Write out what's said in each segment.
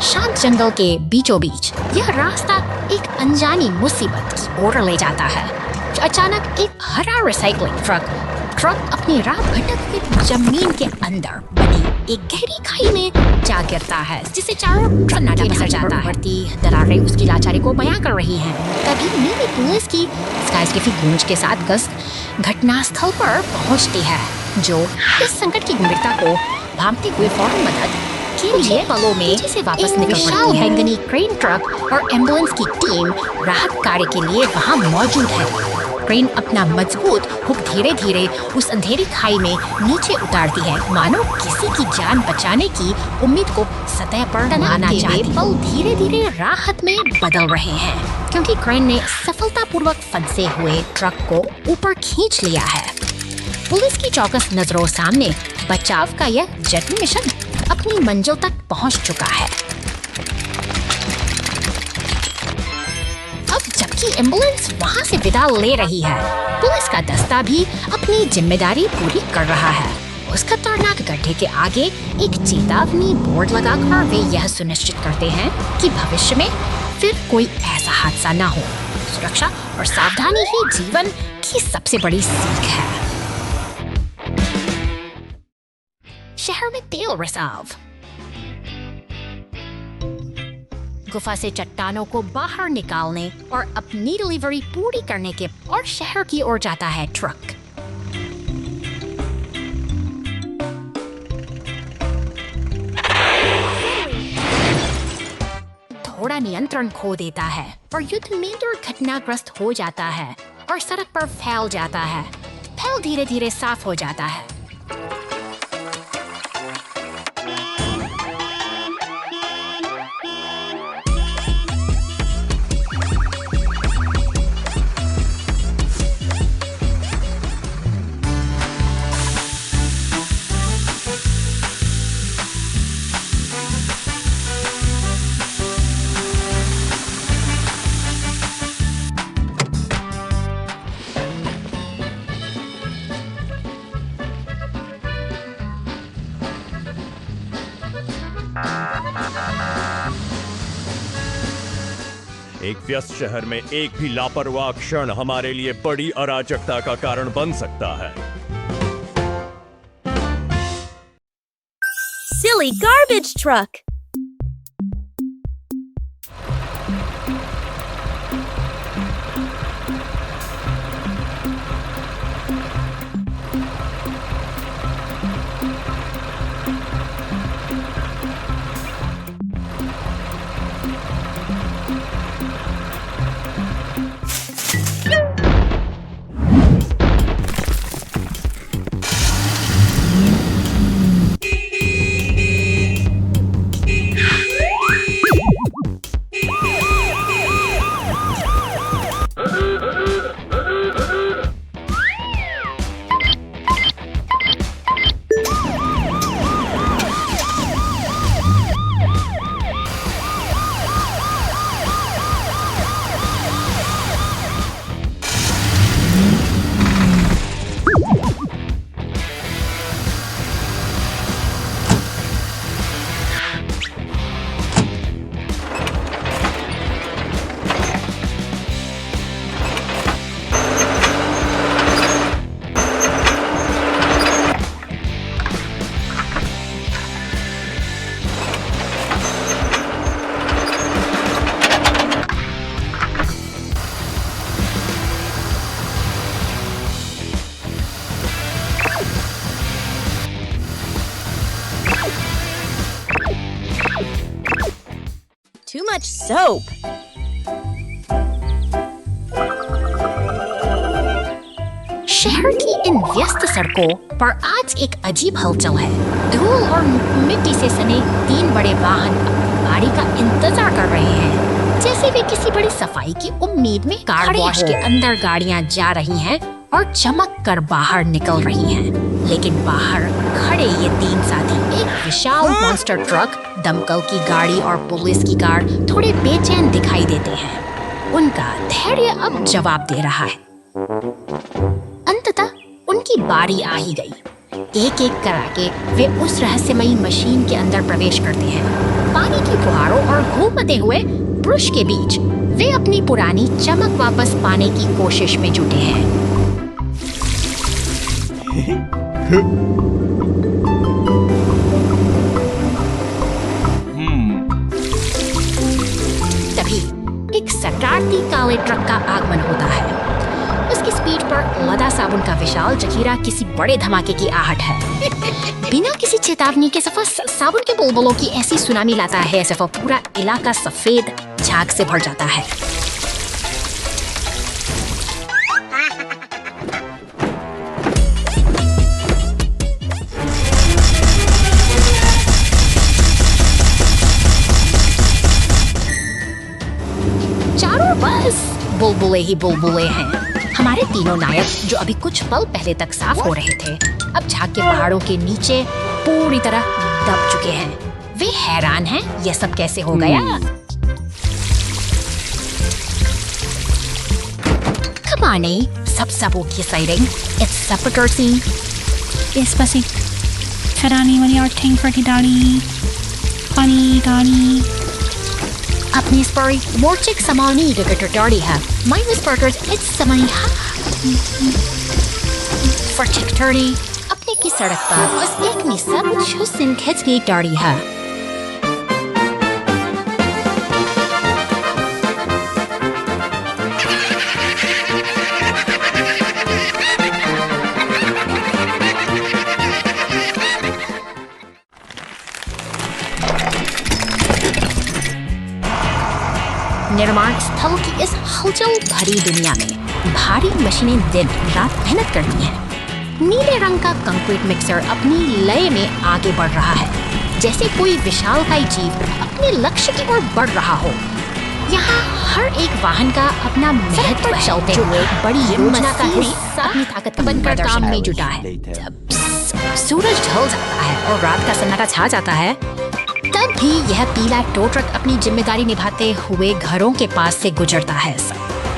शांत जंगल के बीचों बीच यह रास्ता एक अनजानी मुसीबत की ओर ले जाता है। अचानक एक हरा रिसाइकलिंग ट्रक अपनी राह भटकती जमीन के अंदर बनी एक गहरी खाई में जा गिरता है, जिसे चारों सन्नाटा पसर जाता है। बढ़ती दरारें उसकी लाचारी को बयां कर रही हैं। तभी नीली पुलिस की स्काईस्केपी गूंज के साथ गश्त घटनास्थल पर पहुंचती है, जो इस संकट की गंभीरता को भांपते हुए फौरन मदद के लिए पलों में से वापस निकल पड़ती है। बैंगनी क्रेन ट्रक और एम्बुलेंस की टीम राहत कार्य के लिए वहां मौजूद है। क्रेन अपना मजबूत हुक धीरे धीरे उस अंधेरी खाई में नीचे उतारती है, मानो किसी की जान बचाने की उम्मीद को सतह पर लाना चाहती है। पल धीरे धीरे राहत में बदल रहे हैं, क्योंकि क्रेन ने सफलतापूर्वक फंसे हुए ट्रक को ऊपर खींच लिया है। पुलिस की चौकस नजरों सामने बचाव का यह जटिल मिशन अपनी मंजिल तक पहुंच चुका है। अब जबकि एम्बुलेंस वहां से विदा ले रही है, पुलिस का दस्ता भी अपनी जिम्मेदारी पूरी कर रहा है। उस खतरनाक गड्ढे के आगे एक चेतावनी बोर्ड लगाकर वे यह सुनिश्चित करते हैं कि भविष्य में फिर कोई ऐसा हादसा न हो। सुरक्षा और सावधानी ही जीवन की सबसे बड़ी सीख है। शहर में तेल रिजर्व। गुफा से चट्टानों को बाहर निकालने और अपनी डिलीवरी पूरी करने के और शहर की ओर जाता है ट्रक। थोड़ा नियंत्रण खो देता है और युद्ध में दुर्घटनाग्रस्त हो जाता है और सड़क पर फैल जाता है। फैल धीरे धीरे साफ हो जाता है। एक व्यस्त शहर में एक भी लापरवाह क्षण हमारे लिए बड़ी अराजकता का कारण बन सकता है। Silly garbage truck! Too much soap. शहर की इन व्यस्त सड़कों पर आज एक अजीब हलचल है। धूल और मिट्टी से सने 3 बड़े वाहन अपनी बारी का इंतजार कर रहे हैं, जैसे वे किसी बड़ी सफाई की उम्मीद में कार वॉश के अंदर गाड़ियां जा रही हैं और चमक कर बाहर निकल रही हैं। लेकिन बाहर खड़े ये 3 साथी, एक विशाल मॉन्स्टर ट्रक, दमकल की गाड़ी और पुलिस की कार थोड़े बेचैन दिखाई देते हैं। उनका धैर्य अब जवाब दे रहा है। अंततः उनकी बारी आ ही गई। एक एक करके वे उस रहस्यमयी मशीन के अंदर प्रवेश करते हैं। पानी पानी की फुहारों और घूमते हुए ब्रश के बीच वे अपनी पुरानी चमक वापस पाने की कोशिश में जुटे हैं। तभी एक शरारती काले ट्रक का आगमन होता है। उसकी स्पीड पर लदा साबुन का विशाल जखीरा किसी बड़े धमाके की आहट है। बिना किसी चेतावनी के सफर साबुन के बुलबुलों की ऐसी सुनामी लाता है, सफर पूरा इलाका सफेद झाग से भर जाता है। चारों बस बुलबुले ही बुलबुले हैं। हमारे तीनों नायक जो अभी कुछ पल पहले तक साफ हो रहे थे, अब झाग के पहाड़ों के नीचे पूरी तरह दब चुके हैं। वे हैरान हैं, यह सब कैसे हो गया? Come on, sabsabuti exciting. It's sepulchre scene. Especially Karani when you're ting for Daddy. Funny Daddy. अपनी स्परी मोर्चिक समानी डॉडी है। माइनस पर्टर्स इट्स समानी फर्चिक टर्डी अपने की सड़क पर बस एक निसब छुसिन खिंच की डॉडी है। निर्माण स्थल की इस हलचल भरी दुनिया में भारी मशीनें दिन रात मेहनत करती हैं। नीले रंग का कंक्रीट मिक्सर अपनी लय में आगे बढ़ रहा है, जैसे कोई विशालकाय जीव अपने लक्ष्य की ओर बढ़ रहा हो। यहाँ हर एक वाहन का अपना महत्व चलते हुए बड़ी योजना का हिस्सा अपनी ताकत का बनकर काम में जुटा है। जब सूरज ढल जाता है और रात का सन्नाटा छा जाता है, तब भी यह पीला टो ट्रक अपनी जिम्मेदारी निभाते हुए घरों के पास से गुजरता है।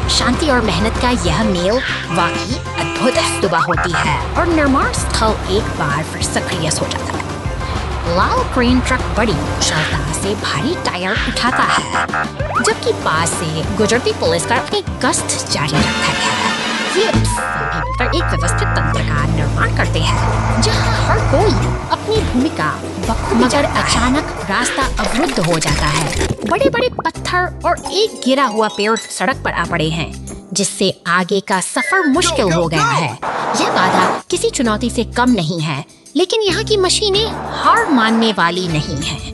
शांति और मेहनत का यह मेल वाकई अद्भुत सुबह होती है और निर्माण स्थल एक बार फिर सक्रिय हो जाता है। लाल क्रेन ट्रक बड़ी कुशलता से भारी टायर उठाता है, जबकि पास से गुजरती पुलिस कार अपनी गश्त जारी रखता है। ये सभी एक व्यवस्थित तंत्र का निर्माण करते हैं, जहाँ हर कोई अपनी भूमिका मगर अचानक रास्ता अवरुद्ध हो जाता है। बड़े बड़े पत्थर और एक गिरा हुआ पेड़ सड़क पर आ पड़े हैं, जिससे आगे का सफर मुश्किल हो गया है। यह बाधा किसी चुनौती से कम नहीं है, लेकिन यहाँ की मशीनें हार मानने वाली नहीं हैं।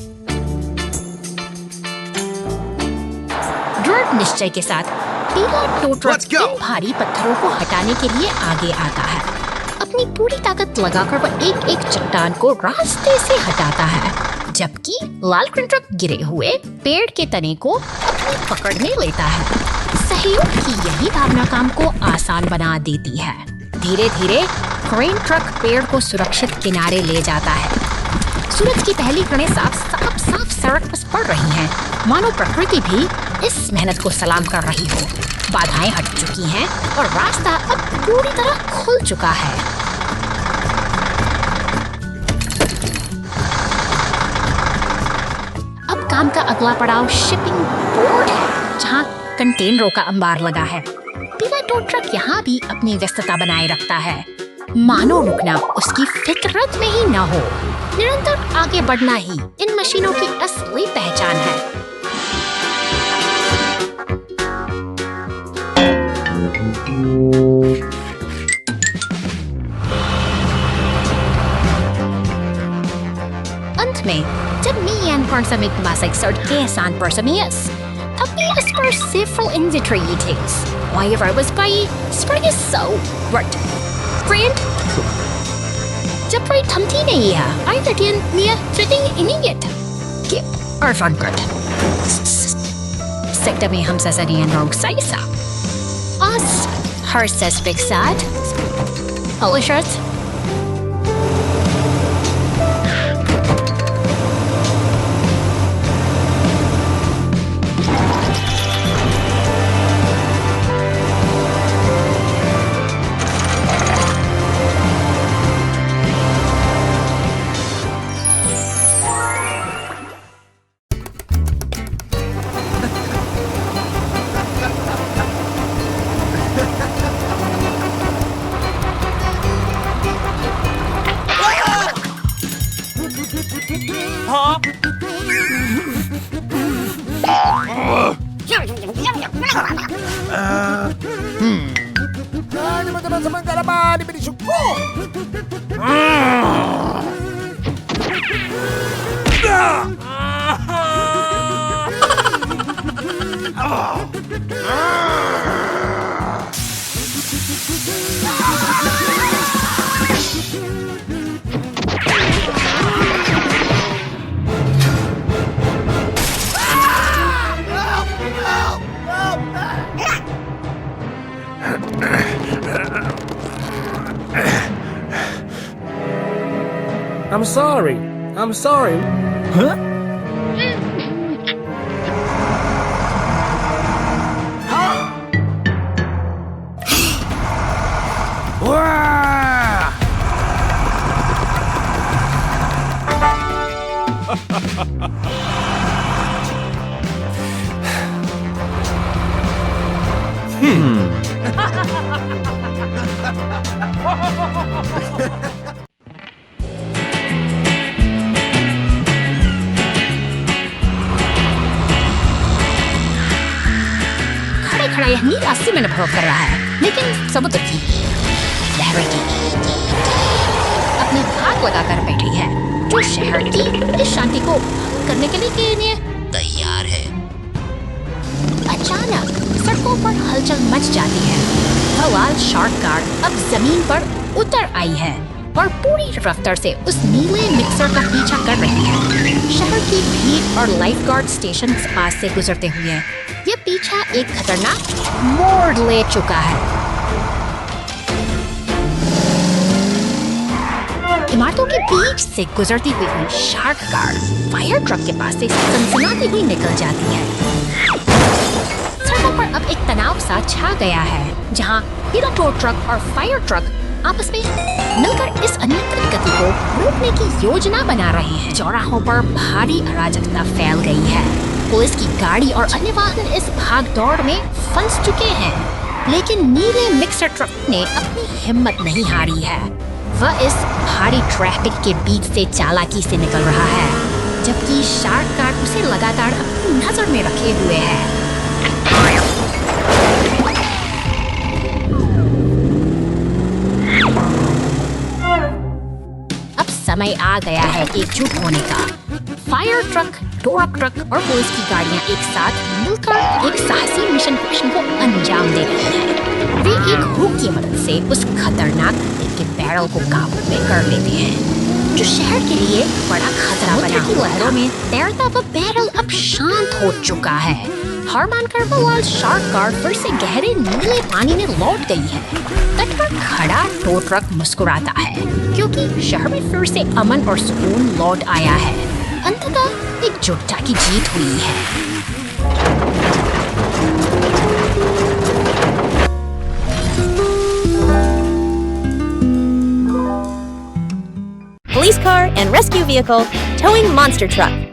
दृढ़ निश्चय के साथ पीला टो ट्रक इन भारी पत्थरों को हटाने के लिए आगे आता है। अपनी पूरी ताकत लगाकर वह एक एक चट्टान को रास्ते से हटाता है, जबकि लाल क्रेन ट्रक गिरे हुए पेड़ के तने को अपनी पकड़ में लेता है। सहयोग की यही भावना काम को आसान बना देती है। धीरे धीरे क्रेन ट्रक पेड़ को सुरक्षित किनारे ले जाता है। सूरज की पहली किरणें साफ सड़क पर पड़ रही हैं, मानो प्रकृति भी इस मेहनत को सलाम कर रही हो। बाधाएं हट चुकी हैं और रास्ता अब पूरी तरह खुल चुका है। अब काम का अगला पड़ाव शिपिंग पोर्ट है, जहां कंटेनरों का अंबार लगा है। पीला टो ट्रक यहाँ भी अपनी व्यस्तता बनाए रखता है, मानो रुकना उसकी फितरत में ही न हो। निरंतर आगे बढ़ना ही इन मशीनों की असली पहचान है। अंत में जब Mian Parsamit Masig Sardke San Parsamias, Tapias per several invitrites. Wherever I was by, spring is so right. Friend? जब कोई थमती नहीं है, आई तटियन मिया ट्रेडिंग इनियट के अर्फन कट सेक्टर में हम ससरियन रोग साइसा आस हर सस्पेक्ट साथ अलशर्ट Ini mo teman-teman kalaban, dibinisok ko! I'm sorry. I'm sorry. Huh? Wah! खड़ा यह नील अस्सी में अनुभव कर रहा है, लेकिन समुद्र की लहरें की अपनी आग लगाकर बैठी है, जो शहर की इस शांति को भंग करने के लिए तैयार है। अचानक सड़कों पर हलचल मच जाती है। भवाल शार्क गार्ड अब जमीन पर उतर आई है और पूरी रफ्तार से उस नीले मिक्सर का पीछा कर रही है। शहर की भीड़ और लाइफ गार्ड स्टेशन पास से गुजरते हुए ये पीछा एक खतरनाक मोड़ ले चुका है। इमारतों के बीच से गुजरती हुई शार्क गार्ड फायर ट्रक के पास से सनसनाती हुई निकल जाती है। सड़कों पर अब एक तनाव सा छा गया है, जहां हीरा टो ट्रक और फायर ट्रक आपस में मिलकर इस अनियंत्रित गति को रोकने की योजना बना रहे हैं। चौराहों पर भारी अराजकता फैल गई है। पुलिस की गाड़ी और अन्य वाहन इस भाग दौड़ में फंस चुके हैं, लेकिन नीले मिक्सर ट्रक ने अपनी हिम्मत नहीं हारी है। वह इस भारी ट्रैफिक के बीच से चालाकी से निकल रहा है, जबकि शार्क गार्ड उसे लगातार अपनी नजर में रखे हुए है। अब समय आ गया है एकजुट होने का। फायर ट्रक, टोरक ट्रक और पुलिस की गाड़ियां एक साथ मिलकर एक साहसी मिशन को अंजाम दे रही हैं। वे एक हुक की मदद से उस खतरनाक के बैरल को काबू में कर लेते हैं, जो शहर के लिए बड़ा खतरा बना हुआ है। लहरों में तैरता वह बैरल अब शांत हो चुका है। हार मानकर बवाल शार्क गार्ड फिर से गहरे नीले पानी में लौट गई है। तट पर खड़ा टो ट्रक मुस्कुराता है, क्योंकि शहर में फिर से अमन और सुकून लौट आया है। अंततः एकजुटता की जीत हुई है। Police car and rescue vehicle towing monster truck.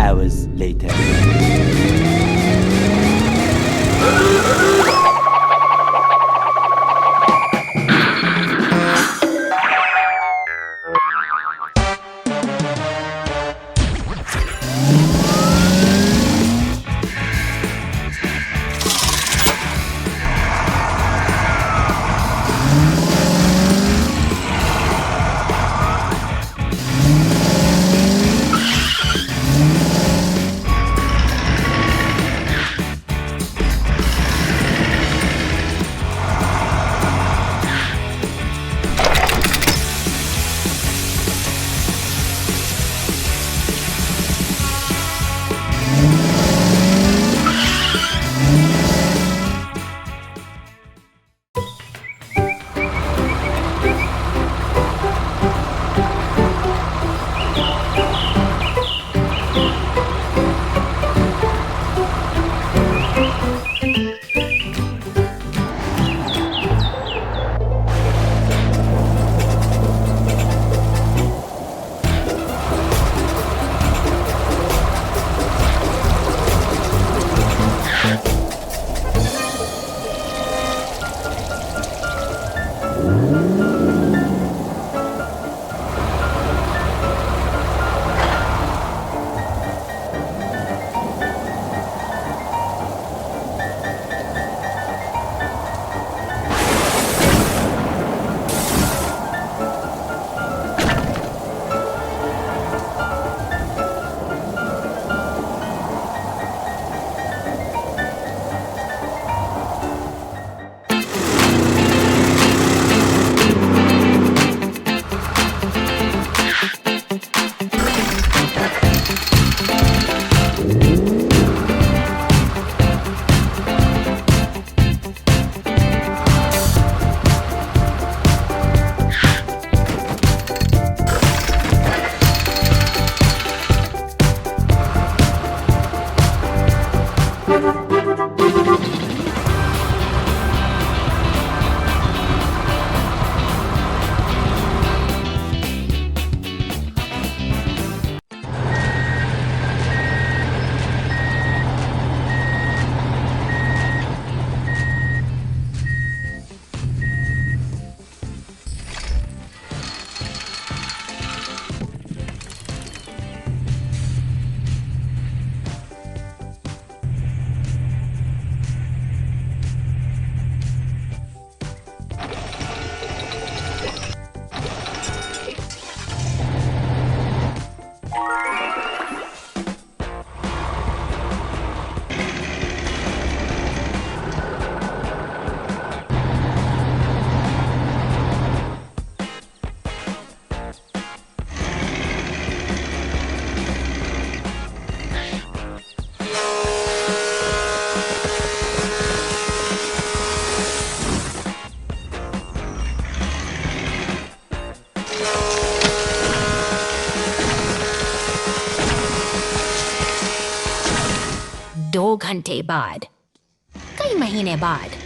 Hours later. 2 घंटे बाद, कई महीने बाद,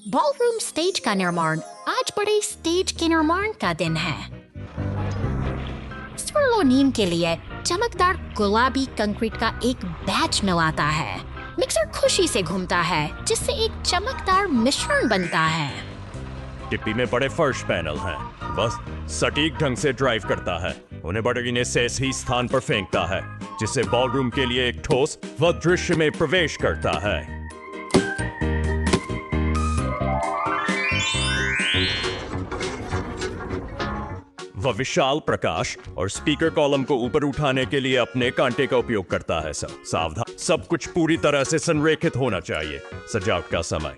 बॉलरूम स्टेज का निर्माण आज बड़े स्टेज के निर्माण का दिन है। स्वर्लोनीम के लिए चमकदार गुलाबी कंक्रीट का एक बैच मिलाता है। मिक्सर खुशी से घूमता है जिससे एक चमकदार मिश्रण बनता है। टिप्पी में बड़े फर्श पैनल हैं, बस सटीक ढंग से ड्राइव करता है। उन्हें बड़गिने से सही स्थान पर फेंकता है जिससे बॉलरूम के लिए एक ठोस व दृश्य में प्रवेश करता है। वह विशाल प्रकाश और स्पीकर कॉलम को ऊपर उठाने के लिए अपने कांटे का उपयोग करता है। सब सावधान, सब कुछ पूरी तरह से संरेखित होना चाहिए। सजावट का समय।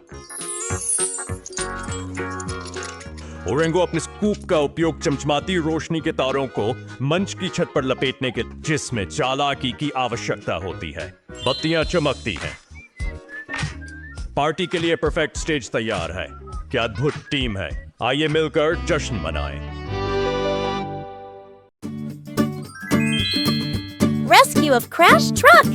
ओरेंगो अपने स्कूप का उपयोग चमचमाती रोशनी के तारों को मंच की छत पर लपेटने के, जिसमें चालाकी की आवश्यकता होती है। बत्तियां चमकती हैं। पार्टी के लिए परफेक्ट स्टेज तैयार है। क्या अद्भुत टीम है। आइए मिलकर जश्न मनाएं। Rescue of crashed truck!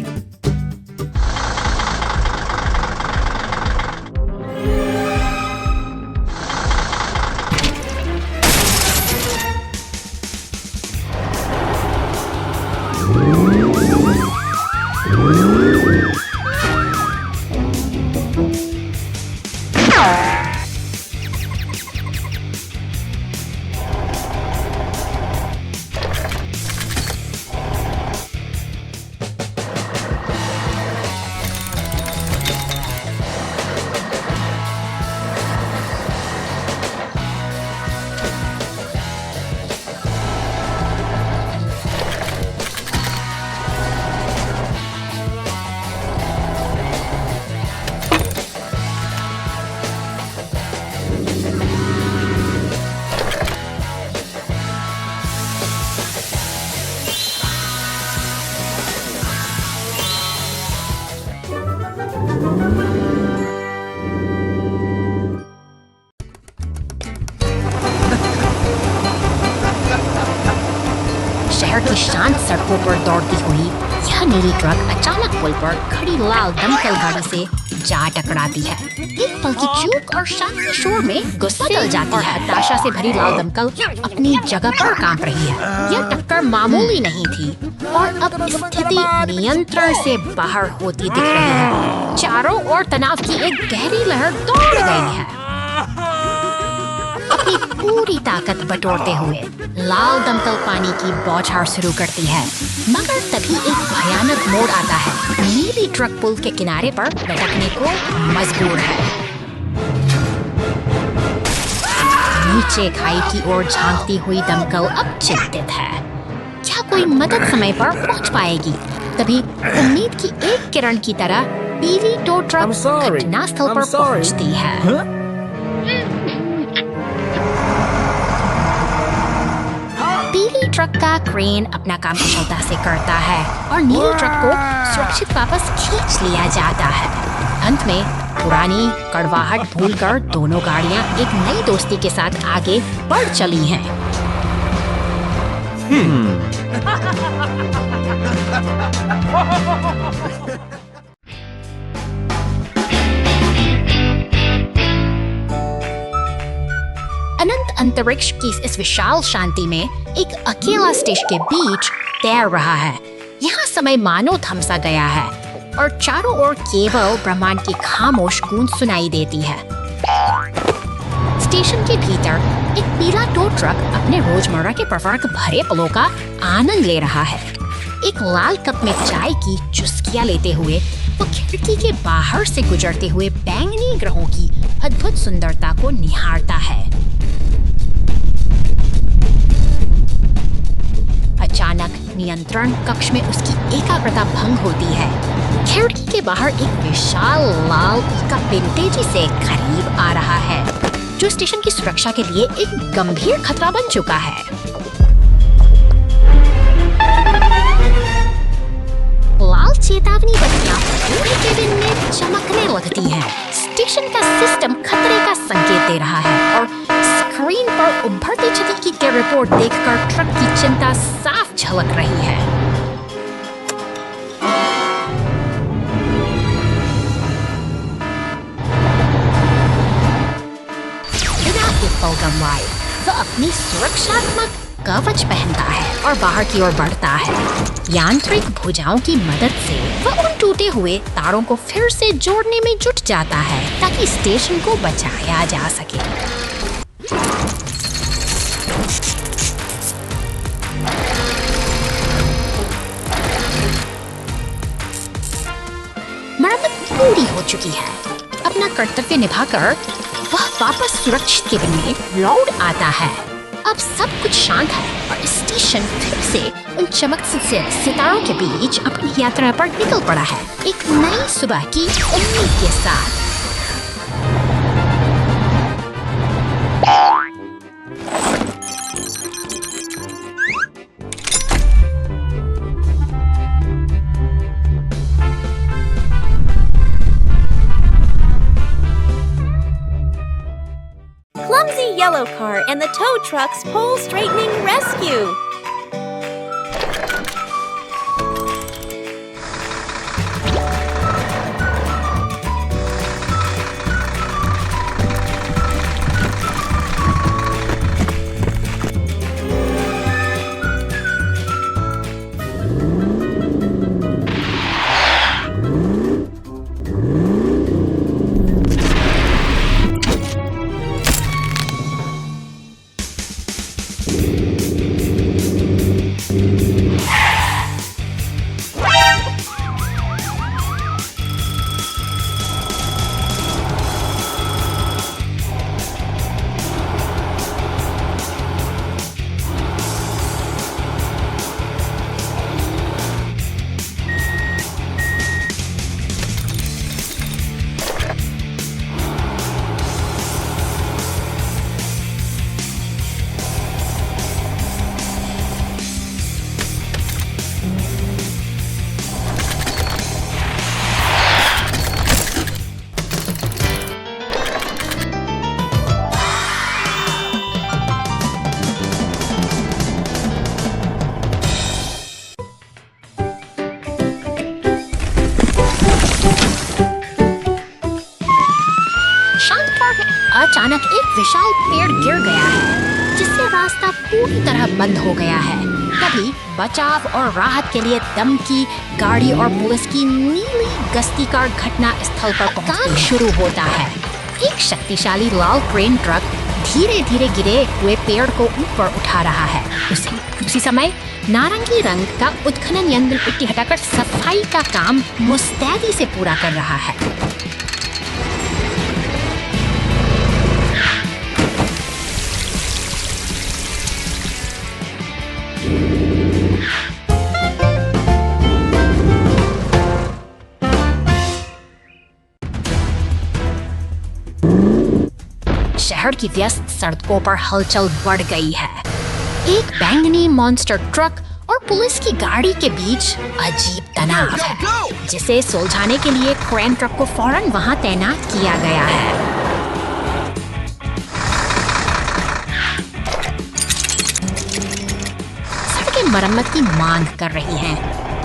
शहर की शांत सड़कों पर दौड़ती हुई यह नीली ट्रक अचानक पुल पर खड़ी लाल दमकल गाड़ी से जा टकराती है। एक पल की चूक और शांति शोर में गुस्सा जल जाती है। हताशा से भरी लाल दमकल अपनी जगह पर कांप रही है। यह टक्कर मामूली नहीं थी और अब स्थिति नियंत्रण से बाहर होती दिख रही है। चारों ओर तनाव की एक गहरी लहर दौड़ गई है। अपनी पूरी ताकत बटोरते हुए लाल दमकल पानी की बौछार शुरू करती है, मगर तभी एक भयानक मोड़ आता है। नीली ट्रक पुल के किनारे पर लटकने को मजबूर है। नीचे खाई की ओर झांकती हुई दमकल अब चिंतित है। क्या कोई मदद समय पर पहुंच पाएगी? तभी उम्मीद की एक किरण की तरह पीली टो ट्रक घटनास्थल पर पहुंचती है। पीली ट्रक का क्रेन अपना काम कुशलता से करता है और नीली ट्रक को सुरक्षित वापस खींच लिया जाता है। अंत में पुरानी कड़वाहट भूलकर दोनों गाड़ियां एक नई दोस्ती के साथ आगे बढ़ चली हैं। अनंत अंतरिक्ष की इस विशाल शांति में एक अकेला स्टेशन के बीच तैर रहा है। यहाँ समय मानो थमसा गया है और चारों ओर केवल ब्रह्मांड की खामोश गूंज सुनाई देती है। स्टेशन के भीतर एक पीला टो ट्रक अपने रोजमर्रा के प्रवर्ग भरे पलों का आनंद ले रहा है। एक लाल कप में चाय की चुस्कियां लेते हुए वो खिड़की के बाहर से गुजरते हुए बैंगनी ग्रहों की अद्भुत सुंदरता को निहारता है। अचानक नियंत्रण कक्ष में उसकी एकाग्रता भंग होती है। खिड़की के बाहर एक विशाल लाल पिकअप तेजी से करीब आ रहा है, जो स्टेशन की सुरक्षा के लिए एक गंभीर खतरा बन चुका है। लाल चेतावनी बत्तियां पूरे केबिन में चमकने लगती हैं। स्टेशन का सिस्टम खतरे का संकेत दे रहा है और स्क्रीन पर उभरती क्षति की रिपोर्ट देखकर ट्रक की चिंता साफ झलक रही है। बिना एक पल गंवाए वह अपनी सुरक्षात्मक कवच पहनता है और बाहर की ओर बढ़ता है। यांत्रिक भुजाओं की मदद से वह उन टूटे हुए तारों को फिर से जोड़ने में जुट जाता है ताकि स्टेशन को बचाया जा सके। मरम्मत पूरी हो चुकी है। अपना कर्तव्य निभाकर वह वापस सुरक्षित केबिन में लौट आता है। अब सब कुछ शांत है और स्टेशन फिर से उन चमकते से सितारों के बीच अपनी यात्रा पर निकल पड़ा है, एक नई सुबह की उम्मीद के साथ। Clumsy yellow car and the tow truck's pole straightening rescue. अचानक एक विशाल पेड़ गिर गया है, जिससे रास्ता पूरी तरह बंद हो गया है। तभी बचाव और राहत के लिए दम की गाड़ी और पुलिस की नीली गश्ती कार घटना स्थल पर काम शुरू होता है। एक शक्तिशाली लाल क्रेन ट्रक धीरे धीरे गिरे हुए पेड़ को ऊपर उठा रहा है। उसी समय नारंगी रंग का उत्खनन यंत्र मिट्टी हटाकर सफाई का काम मुस्तैदी से पूरा कर रहा है। शहर की व्यस्त सड़कों पर हलचल बढ़ गई है। एक बैंगनी मॉन्स्टर ट्रक और पुलिस की गाड़ी के बीच अजीब तनाव है, जिसे सुलझाने के लिए क्रेन ट्रक को फौरन वहां तैनात किया गया है। सड़कें मरम्मत की मांग कर रही हैं।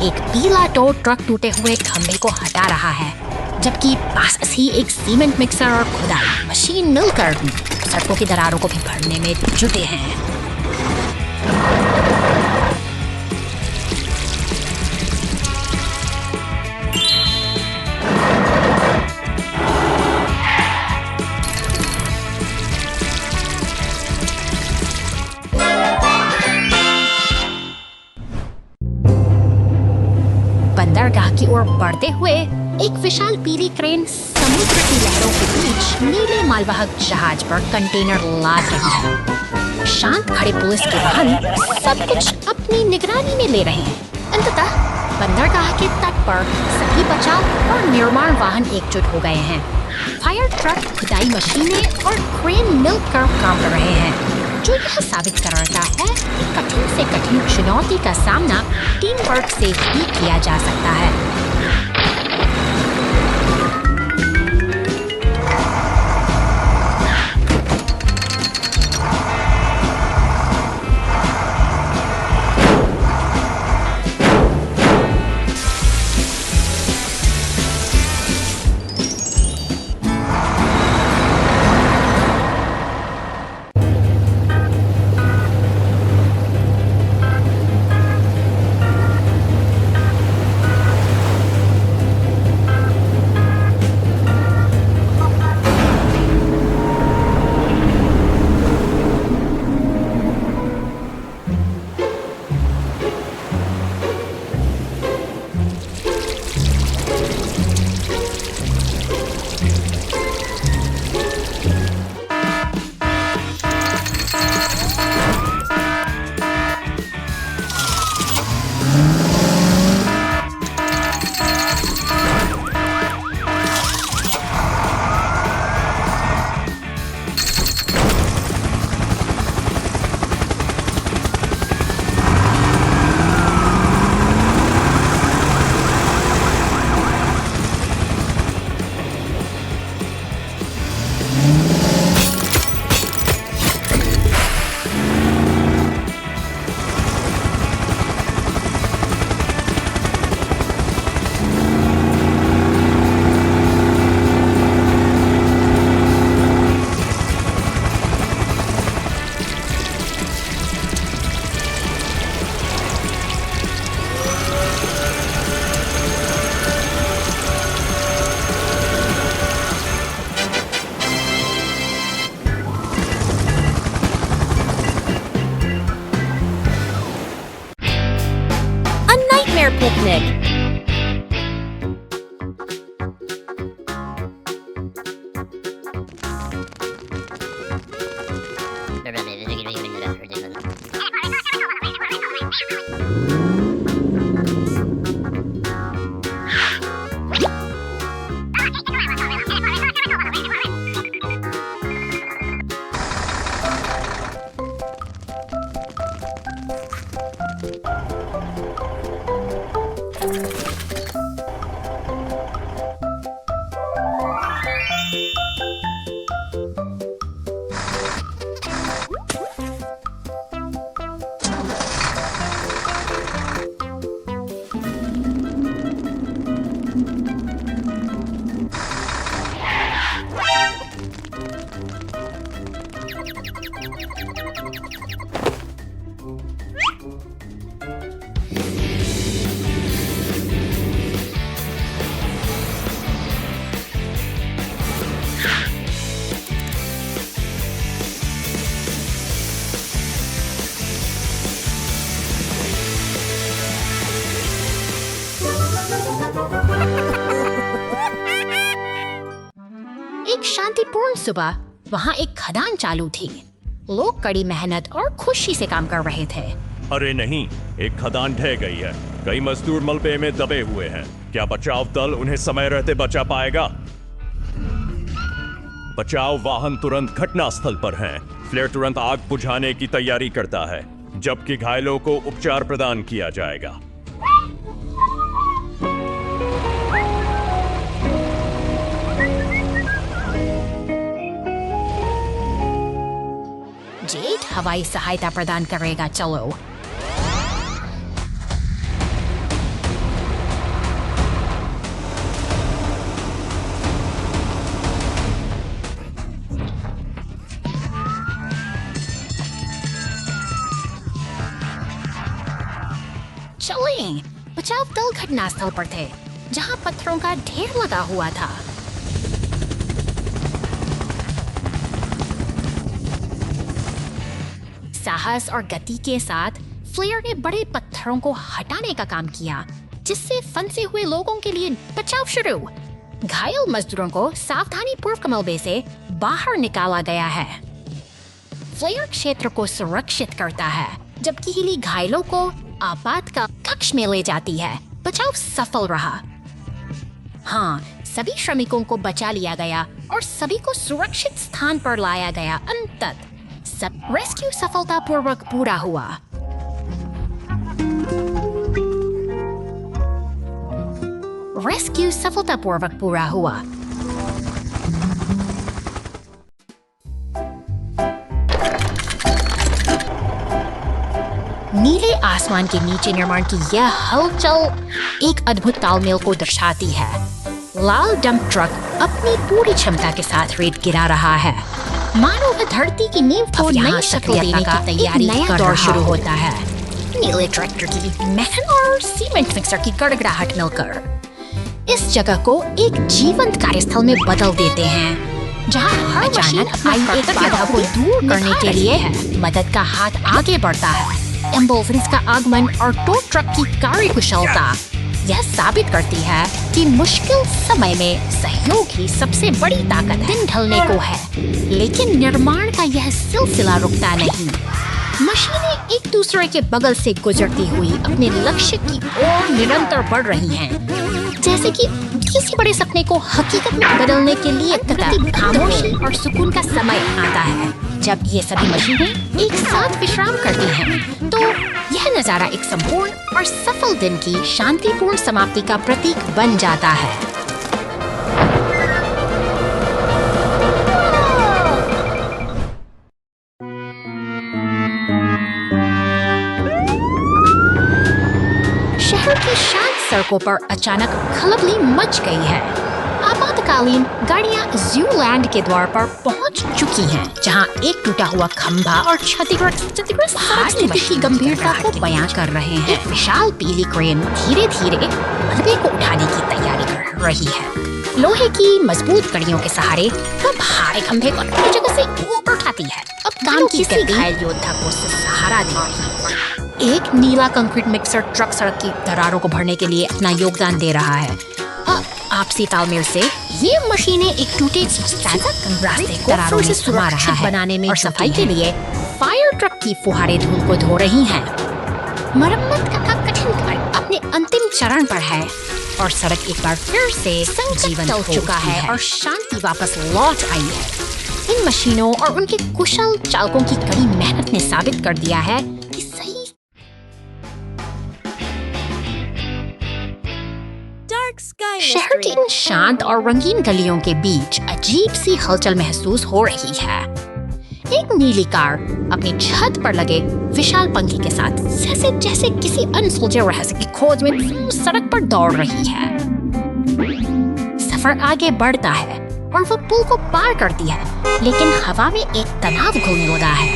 एक पीला टो ट्रक टूटे हुए खंभे को हटा रहा है, जबकि पास ही एक सीमेंट मिक्सर और खुदाई मशीन मिलकर सड़कों की दरारों को भी भरने में जुटे हैं। बंदरगाह की ओर बढ़ते हुए एक विशाल पीली क्रेन समुद्र की लहरों के बीच नीले मालवाहक जहाज पर कंटेनर लाद रही है। शांत खड़े पुलिस के वाहन सब कुछ अपनी निगरानी में ले रहे हैं। अंततः बंदरगाह के तट पर सभी बचाव और निर्माण वाहन एकजुट हो गए हैं। फायर ट्रक, खुदाई मशीनें और क्रेन मिलकर काम कर रहे हैं, जो यह साबित करता है कि कठिन से कठिन चुनौती का सामना टीम वर्क से ही किया जा सकता है। fire picnic. एक शांतिपूर्ण सुबह वहाँ एक खदान चालू थी। लोग कड़ी मेहनत और खुशी से काम कर रहे थे। अरे नहीं, एक खदान ढह गई है। कई मजदूर मलबे में दबे हुए हैं। क्या बचाव दल उन्हें समय रहते बचा पाएगा? बचाव वाहन तुरंत घटनास्थल पर हैं। फ्लेयर तुरंत आग बुझाने की तैयारी करता है, जबकि घायलों को उपचार प्रदान किया जाएगा। जेट हवाई सहायता प्रदान करेगा। चलो। चलें। बचाव दल घटनास्थल पर थे, जहां पत्थरों का ढेर लगा हुआ था। साहस और गति के साथ फ्लेयर ने बड़े पत्थरों को हटाने का काम किया, जिससे फंसे हुए लोगों के लिए बचाव शुरू। घायल मजदूरों को सावधानी पूर्वक मलबे से बाहर निकाला गया है। फ्लेयर क्षेत्र को सुरक्षित करता है, जबकि हीली घायलों को आपातकाल कक्ष में ले जाती है। बचाव सफल रहा। हाँ, सभी श्रमिकों को बचा लिया गया और सभी को सुरक्षित स्थान पर लाया गया। अंततः सब रेस्क्यू सफलतापूर्वक पूरा हुआ। रेस्क्यू सफलतापूर्वक पूरा हुआ। नीले आसमान के नीचे निर्माण की यह हलचल एक अद्भुत तालमेल को दर्शाती है। लाल डंप ट्रक अपनी पूरी क्षमता के साथ रेत गिरा रहा है, मानो वह धरती की नींव को नई शक्ल देने की तैयारी कर रहा शुरू होता है। नीले ट्रैक्टर की मेहनत और सीमेंट मिक्सर की गड़गड़ाहट मिलकर इस जगह को एक जीवंत कार्यस्थल में बदल देते हैं, जहां हर मशीन अपनी एक बाधा को दूर करने के लिए मदद का हाथ आगे बढ़ता है। एम्बुलेंस का आगमन और टो ट्रक की कार्यकुशलता यह साबित करती है कि मुश्किल समय में सहयोग ही सबसे बड़ी ताकत है। दिन ढलने को है, लेकिन निर्माण का यह सिलसिला रुकता नहीं। मशीनें एक दूसरे के बगल से गुजरती हुई अपने लक्ष्य की ओर निरंतर बढ़ रही हैं, जैसे कि किसी बड़े सपने को हकीकत में बदलने के लिए खामोशी और सुकून का समय आता है। जब ये सभी मशीनें एक साथ विश्राम करती हैं, तो यह नजारा एक संपूर्ण और सफल दिन की शांतिपूर्ण समाप्ति का प्रतीक बन जाता है। शहर की शांत सड़कों पर अचानक खलबली मच गई है। आपातकालीन गाड़ियां ज़ूलैंड के द्वार पर पहुंच चुकी हैं, जहां एक टूटा हुआ खंभा और क्षतिग्रस्त स्थिति की गंभीरता को बयां कर रहे हैं। एक विशाल पीली क्रेन धीरे धीरे मलबे को उठाने की तैयारी कर रही है। लोहे की मजबूत कड़ियों के सहारे वह भारी खंभे को अपनी जगह से ऊपर उठाती है। अब काम की किसी घायल योद्धा को सहारा दे रही है। एक नीला कंक्रीट मिक्सर ट्रक सड़क की दरारों को भरने के लिए अपना योगदान दे रहा है। आपसी तालमेल से ये मशीनें एक टूटे रास्ते को फिर से सुरक्षित बनाने में और सफाई के लिए फायर ट्रक की फुहारे धूल को धो रही हैं। मरम्मत का कठिन कार्य अपने अंतिम चरण पर है और सड़क एक बार फिर से संजीवन हो चुका है और शांति वापस लौट आई है। इन मशीनों और उनके कुशल चालकों की कड़ी मेहनत ने साबित कर दिया है कि सही शहर की इन शांत और रंगीन गलियों के बीच अजीब सी हलचल महसूस हो रही है। एक नीली कार अपनी छत पर लगे विशाल पंखे के साथ जैसे जैसे किसी अनसुलझे रहस्य की खोज में सड़क पर दौड़ रही है। सफर आगे बढ़ता है और वो पुल को पार करती है, लेकिन हवा में एक तनाव घूमने लगा है।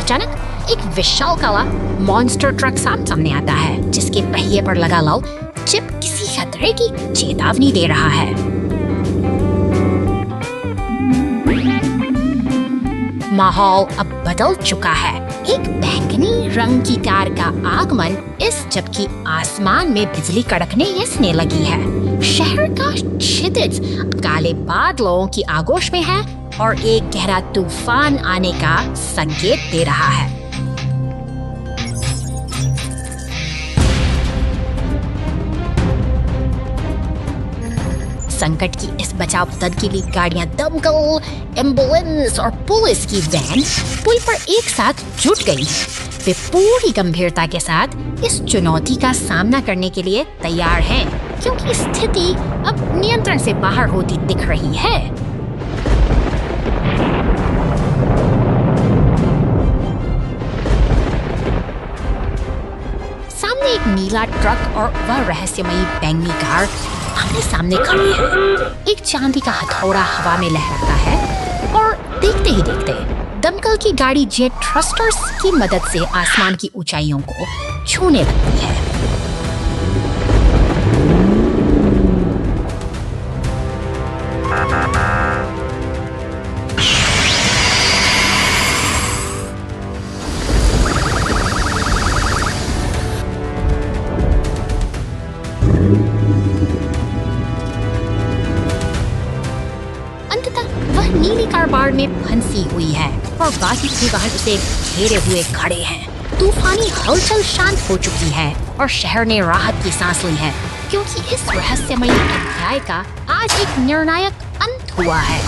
अचानक एक विशाल काला मॉन्स्टर ट्रक सामने आता है, जिसके पहिए पर लगा लाल चिप किसी खतरे की चेतावनी दे रहा है। माहौल अब बदल चुका है। एक बैंगनी रंग की कार का आगमन इस जबकि आसमान में बिजली कड़कने यसने लगी है। शहर का क्षितिज काले बादलों की आगोश में है और एक गहरा तूफान आने का संकेत दे रहा है। संकट की इस बचाव तदबीर गाड़ियां दमकल, एम्बुलेंस और पुलिस की वैन पुल पर एक साथ जुट गई। वे पूरी गंभीरता के साथ इस चुनौती का सामना करने के लिए तैयार हैं, क्योंकि स्थिति अब नियंत्रण से बाहर होती दिख रही है। सामने एक नीला ट्रक और वह रहस्यमयी बैंगनी कार आमने सामने खड़ी है। एक चांदी का हथौड़ा हवा में लहराता है और देखते ही देखते दमकल की गाड़ी जेट थ्रस्टर्स की मदद से आसमान की ऊंचाइयों को छूने लगती है। नीली कार बाढ़ में फंसी हुई है और बाकी के वाहन उसे घेरे हुए खड़े हैं। तूफानी हलचल शांत हो चुकी है और शहर ने राहत की सांस ली है, क्योंकि इस रहस्यमयी अध्याय का आज एक निर्णायक अंत हुआ है।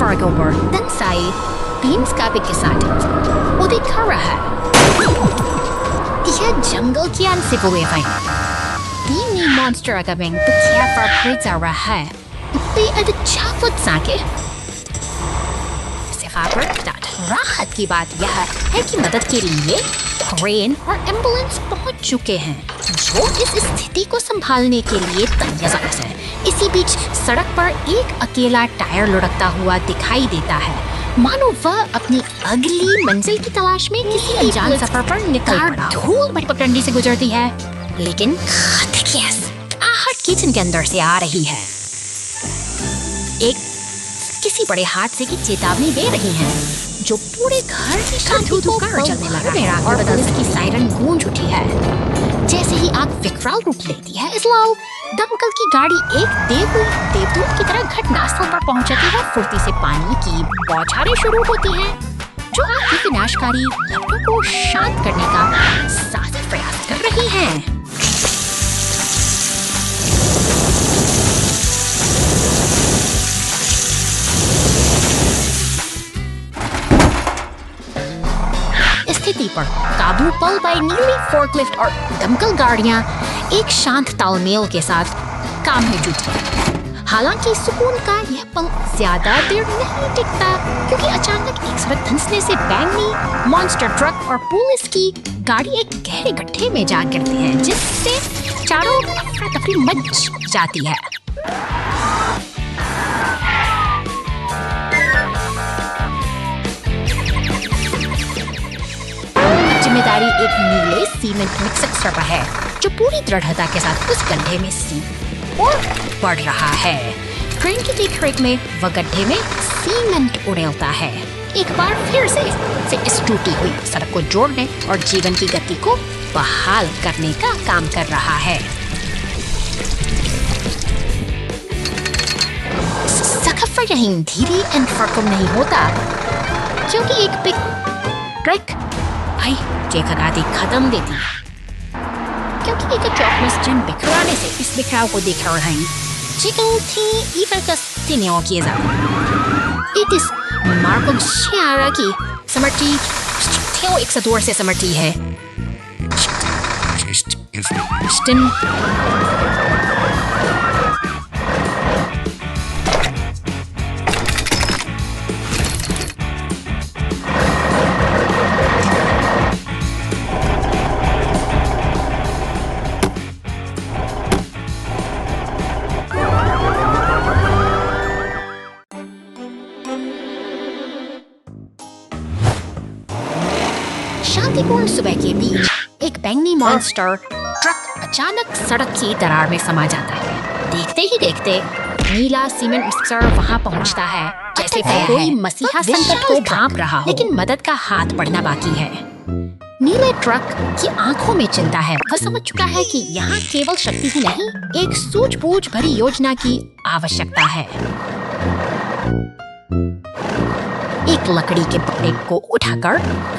Fargober dan saya Beamscape के साथ उदित कर रहा है। यह जंगल की ansibuleven. Ini monster agabing bekämpar Pritzaraha. They are the chocolate sake. राहत की बात यह है कि मदद के लिए क्रेन और एम्बुलेंस पहुंच चुके हैं, जो इस स्थिति को संभालने के लिए तैयार है। इसी बीच सड़क पर एक अकेला टायर लुढ़कता हुआ दिखाई देता है, मानो वह अपनी अगली मंजिल की तलाश में किसी अनजान सफर पर निकल पड़ा। धूल भटभटंडी से गुजरती है, लेकिन आहट किचन के अंदर से आ रही है। एक किसी बड़े हादसे की चेतावनी दे रही है, जो पूरे घर की शांति को चलने लगा है और बदल की सायरन गूंज उठी है। जैसे ही आग विकराल रूप लेती है, इसलाउ दमकल की गाड़ी एक देवदूत की तरह घटनास्थल पर पहुंचती है। फुर्ती से पानी की बौछारें शुरू होती हैं, जो आग की विनाशकारी लपटों को शांत करने का साहसिक प्रयास कर रही हैं। स्थिति पर काबू पल पाई नीली फोर्कलिफ्ट और दमकल गाड़ियां एक शांत तालमेल के साथ काम में जुटी। हालांकि सुकून का यह पल ज्यादा देर नहीं टिकता, क्योंकि अचानक एक सड़क धंसने से बैंगनी मॉन्स्टर ट्रक और पुलिस की गाड़ी एक गहरे गड्ढे में जा गिरती है, जिससे चारों अफरा तफरी मच जाती है। जिम्मेदारी एक नीले सीमेंट मिक्सर पर है, जो पूरी दृढ़ता के साथ उस गड्ढे में और बढ़ रहा है। ट्रेन की देखरेख में वह गड्ढे में सीमेंट उड़ेलता है, एक बार फिर से इस टूटी हुई सड़क को जोड़ने और जीवन की गति को बहाल करने का काम कर रहा है। सफर यहीं धीरे एंड फरकम नहीं होता, क्योंकि एक बिग ट्रक भाई जेकराती खत्म देती है, क्योंकि एक चौकमस जन बिखराने से इस बिखराव को देख रहे हैं। Chicken iverkas tiniokieza. It is Marco Shiara की समर्टी theo एक सदूर से समर्टी है। स्टिन शांतिपूर्ण सुबह के बीच एक बैंगनी मॉन्स्टर ट्रक अचानक सड़क की दरार में समा जाता है। देखते ही देखते नीला सीमेंट मिक्सर वहां पहुंचता है, जैसे कोई मसीहा संकट को भांप रहा हो, लेकिन मदद का हाथ बढ़ना बाकी है। नीले ट्रक की आंखों में चिंता है। वह समझ चुका है कि यहाँ केवल शक्ति ही नहीं, एक सूझबूझ भरी योजना की आवश्यकता है। एक लकड़ी के पट्टे को उठाकर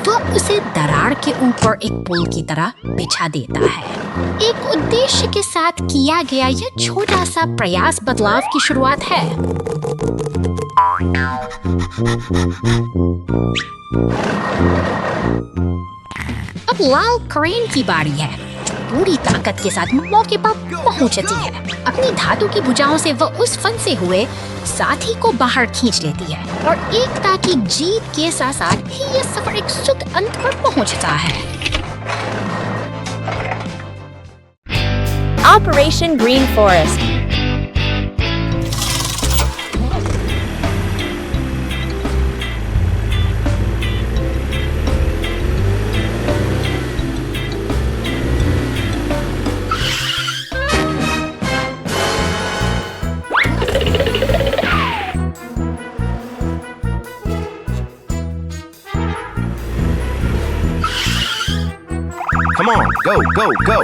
वह उसे दरार के ऊपर एक पुल की तरह बिछा देता है। एक उद्देश्य के साथ किया गया यह छोटा सा प्रयास बदलाव की शुरुआत है। अब लाल क्रेन की बारी है, पूरी ताकत के साथ मौके पर पहुंचती है। अपनी धातु की भुजाओं से वह उस फंसे हुए साथी को बाहर खींच लेती है, और एकता की जीत के साथ साथ ही यह सफर एक सुख अंत पर पहुंचता है। Operation Green Forest. Come on, go, go, go.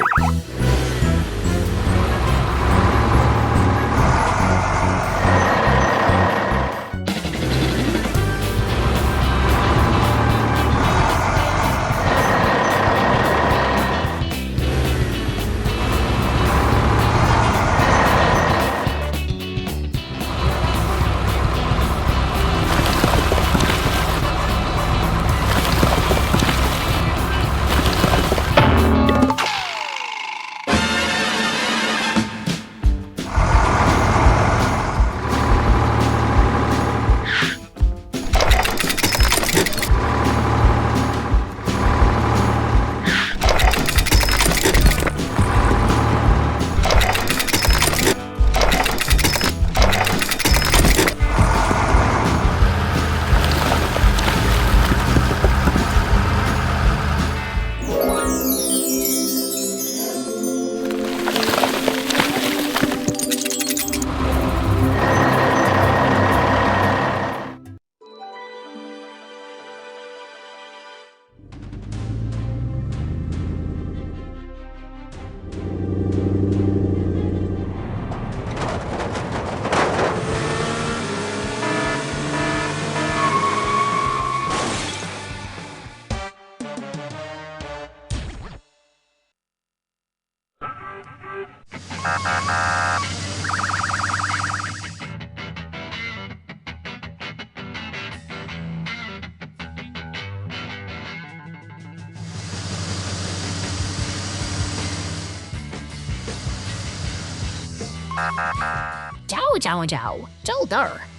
जाओ जाओ जाओ, जल्दी।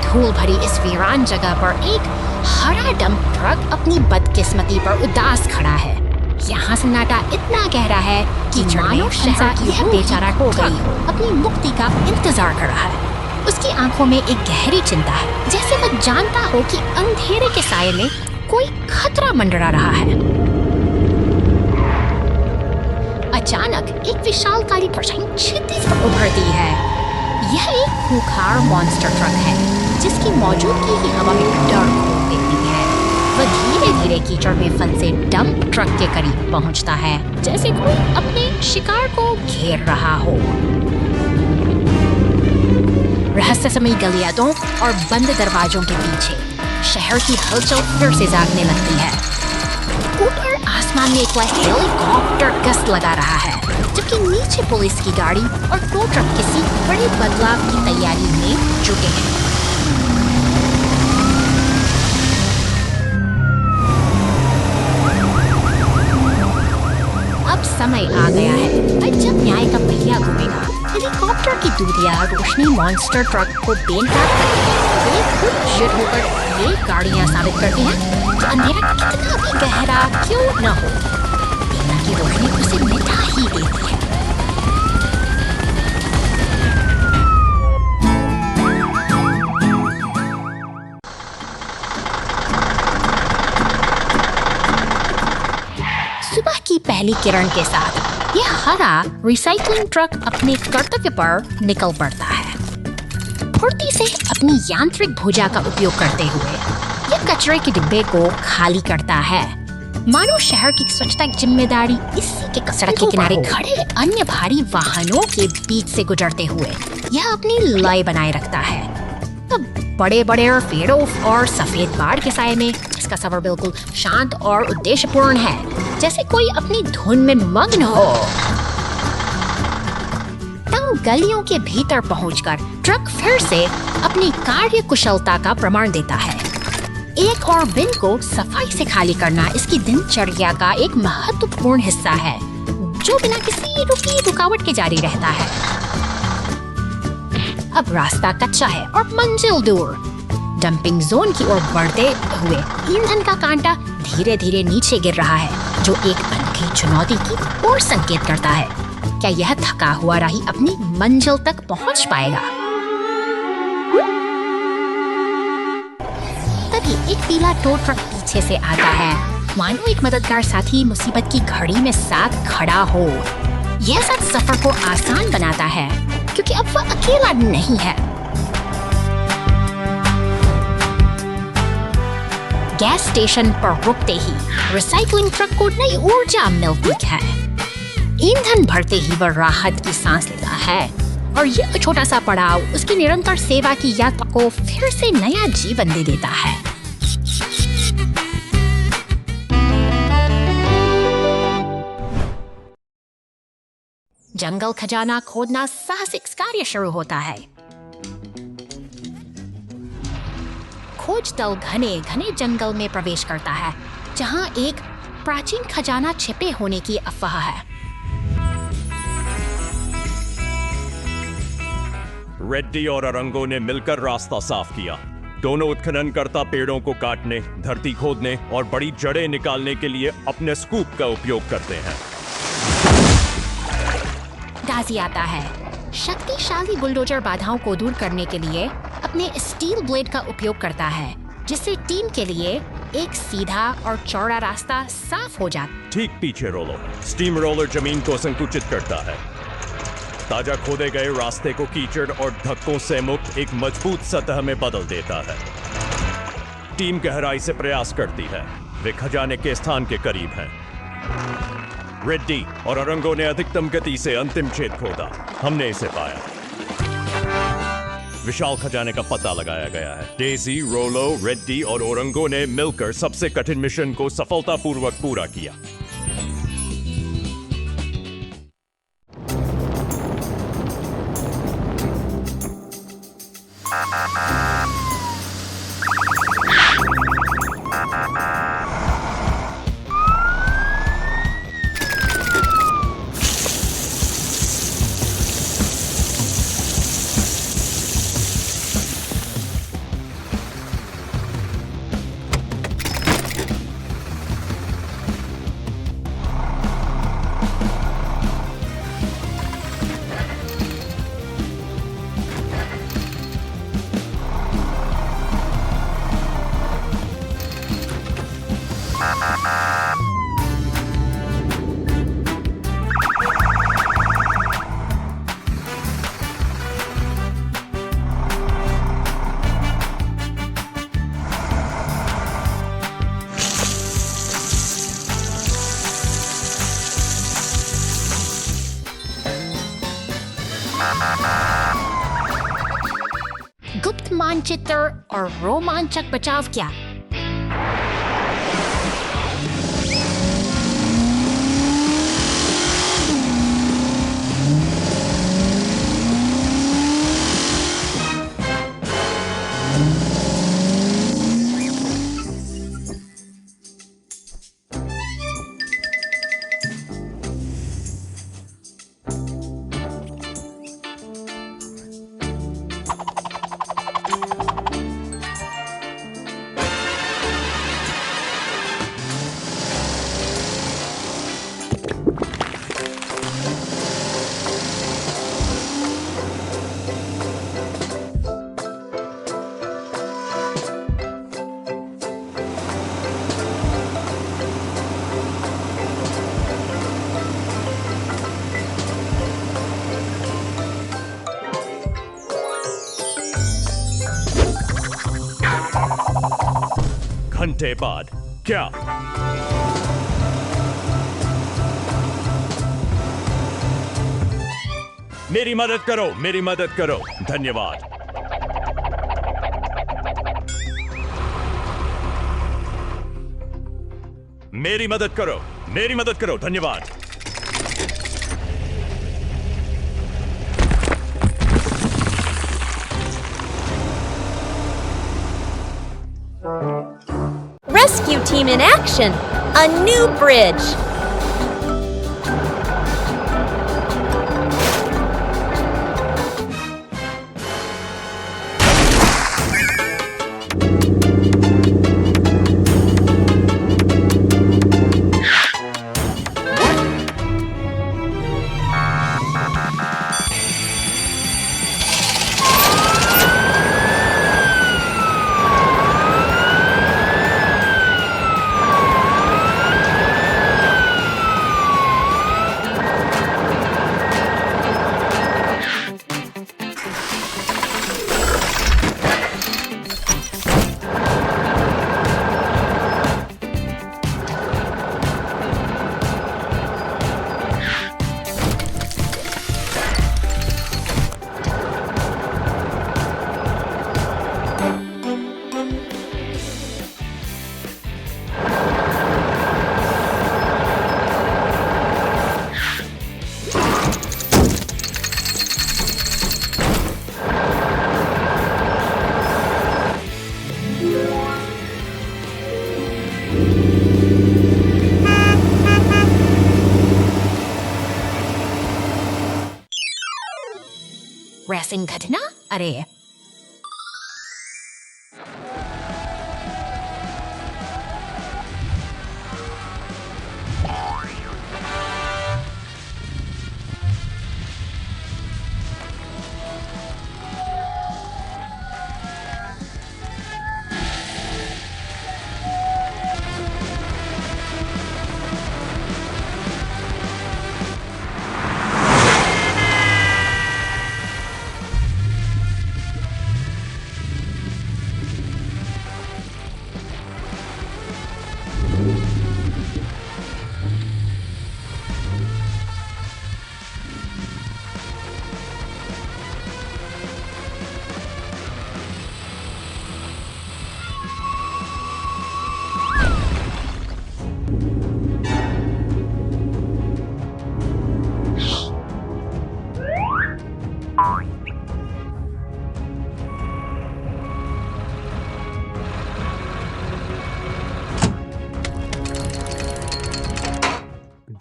धूल भरी इस वीरान जगह पर एक हरा डंप ट्रक अपनी बदकिस्मती पर उदास खड़ा है। यहाँ सन्नाटा इतना गहरा है कि मानो शहर की यह बेचारा हो गई अपनी मुक्ति का इंतजार कर रहा है। उसकी आंखों में एक गहरी चिंता है, जैसे वह जानता हो कि अंधेरे के साये में कोई खतरा मंडरा रहा है। अचानक एक विशालकाय परछाई क्षितिज पर उभरती है। यह एक खूंखार मॉन्स्टर ट्रक है जिसकी मौजूदगी ही हवा में डर खोल देती है। वह धीरे धीरे कीचड़ में फंसे डंप ट्रक के करीब पहुंचता है, जैसे कोई अपने शिकार को घेर रहा हो। रहस्यमयी गलियारों और बंद दरवाजों के पीछे शहर की हलचल फिर से जागने लगती है। ऊपर आसमान में एक हेलीकॉप्टर गश्त लगा रहा है, जबकि नीचे पुलिस की गाड़ी और टो ट्रक किसी बड़े बदलाव की तैयारी में जुटे हैं। अब समय आ गया है जब न्याय का पहिया घूमेगा। हेलीकॉप्टर की दूधिया रोशनी मॉन्स्टर ट्रक को बेनकाब करती है। खुद जिद होकर ये गाड़ियां साबित करती हैं कि अंधेरा कितना भी गहरा क्यों न हो, इनकी रोशनी उसे मिटा ही देती है। सुबह की पहली किरण के साथ यह हरा रिसाइकलिंग ट्रक अपने कर्तव्य पर निकल पड़ता है। फुर्ती से अपनी यांत्रिक भुजा का उपयोग करते हुए यह कचरे के डिब्बे को खाली करता है। मानो शहर की स्वच्छता की जिम्मेदारी इसी के सड़क के किनारे खड़े अन्य भारी वाहनों के बीच से गुजरते हुए यह अपनी लय बनाए रखता है। बड़े बड़े पेड़ों और सफेद बाढ़ के साये में इसका सफर बिल्कुल शांत और उद्देश्यपूर्ण है, जैसे कोई अपनी धुन में मग्न हो। तंग गलियों के भीतर पहुंचकर ट्रक फिर से अपनी कार्य कुशलता का प्रमाण देता है। एक और बिन को सफाई से खाली करना इसकी दिनचर्या का एक महत्वपूर्ण हिस्सा है, जो बिना किसी रुकावट के जारी रहता है। अब रास्ता कच्चा है और मंजिल दूर। डंपिंग जोन की ओर बढ़ते हुए ईंधन का कांटा धीरे धीरे नीचे गिर रहा है, जो एक अनोखी चुनौती की ओर संकेत करता है। क्या यह थका हुआ राही अपनी मंजिल तक पहुंच पाएगा? तभी एक पीला टो ट्रक पीछे से आता है, मानो एक मददगार साथी मुसीबत की घड़ी में साथ खड़ा हो। यह साथ सफर को आसान बनाता है, क्योंकि अब वह अकेला नहीं है। गैस स्टेशन पर रुकते ही रिसाइकलिंग ट्रक को नई ऊर्जा मिलती है। ईंधन भरते ही वह राहत की सांस लेता है, और यह छोटा सा पड़ाव उसकी निरंतर सेवा की यात्रा को फिर से नया जीवन दे देता है। जंगल खजाना खोदना साहसिक कार्य शुरू होता है। खोज दल घने घने जंगल में प्रवेश करता है, जहां एक प्राचीन खजाना छिपे होने की अफवाह है। रेड्डी और अरंगो ने मिलकर रास्ता साफ किया। दोनों उत्खननकर्ता पेड़ों को काटने, धरती खोदने और बड़ी जड़ें निकालने के लिए अपने स्कूप का उपयोग करते हैं। दाजी आता है, शक्तिशाली बुलडोजर बाधाओं को दूर करने के लिए अपने स्टील ब्लेड का उपयोग करता है, जिससे टीम के लिए एक सीधा और चौड़ा रास्ता साफ हो जाता। ठीक पीछे रोलो स्टीम रोलर जमीन को संकुचित करता है। ताजा खोदे गए रास्ते को कीचड़ और धक्कों से मुक्त एक मजबूत सतह में बदल देता है। टीम गहराई से प्रयास करती है, वे खजाने के स्थान के करीब हैं। रेड्डी और औरंगो ने अधिकतम गति से अंतिम छेद खोदा। हमने इसे पाया। विशाल खजाने का पता लगाया गया है। डेजी, रोलो, रेड्डी और औरंगो ने मिलकर सबसे कठिन मिशन को सफलतापूर्वक पूरा किया। गुप्त मानचित्र और रोमांचक बचाव क्या? घंटे बाद क्या? मेरी मदद करो, मेरी मदद करो। धन्यवाद। मेरी मदद करो, मेरी मदद करो। धन्यवाद। Rescue team in action! A new bridge! Racing घटना? अरे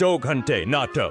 2 घंटे नाटो।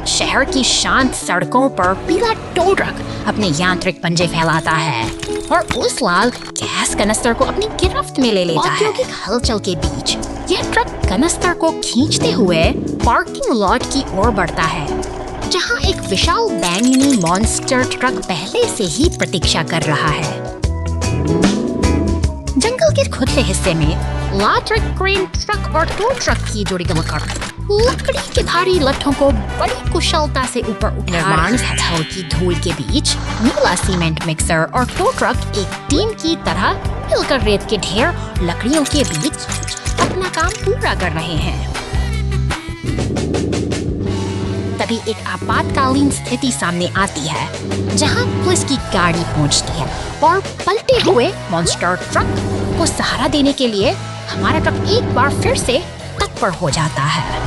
शहर की शांत सड़कों पर पीला टो ट्रक अपने यांत्रिक पंजे फैलाता है और उस लाल गैस कनस्तर को अपनी गिरफ्त में ले लेता है। औद्योगिक हलचल के बीच यह ट्रक कनस्तर को खींचते हुए पार्किंग लॉट की ओर बढ़ता है, जहां एक विशाल बैंगनी मॉन्स्टर ट्रक पहले से ही प्रतीक्षा कर रहा है। जंगल के खुले हिस्से में लार्ज क्रेन ट्रक और टो ट्रक की जोड़ी मिलकर लकड़ी के भारी लट्ठों को बड़ी कुशलता से ऊपर निर्माण स्थल की धूल के बीच नीला सीमेंट मिक्सर और टो ट्रक एक टीम की तरह मिलकर रेत के ढेर लकड़ियों के बीच अपना काम पूरा कर रहे हैं। तभी एक आपातकालीन स्थिति सामने आती है, जहां पुलिस की गाड़ी पहुंचती है और पलटे हुए मॉन्स्टर ट्रक को सहारा देने के लिए हमारा ट्रक एक बार फिर से तत्पर हो जाता है।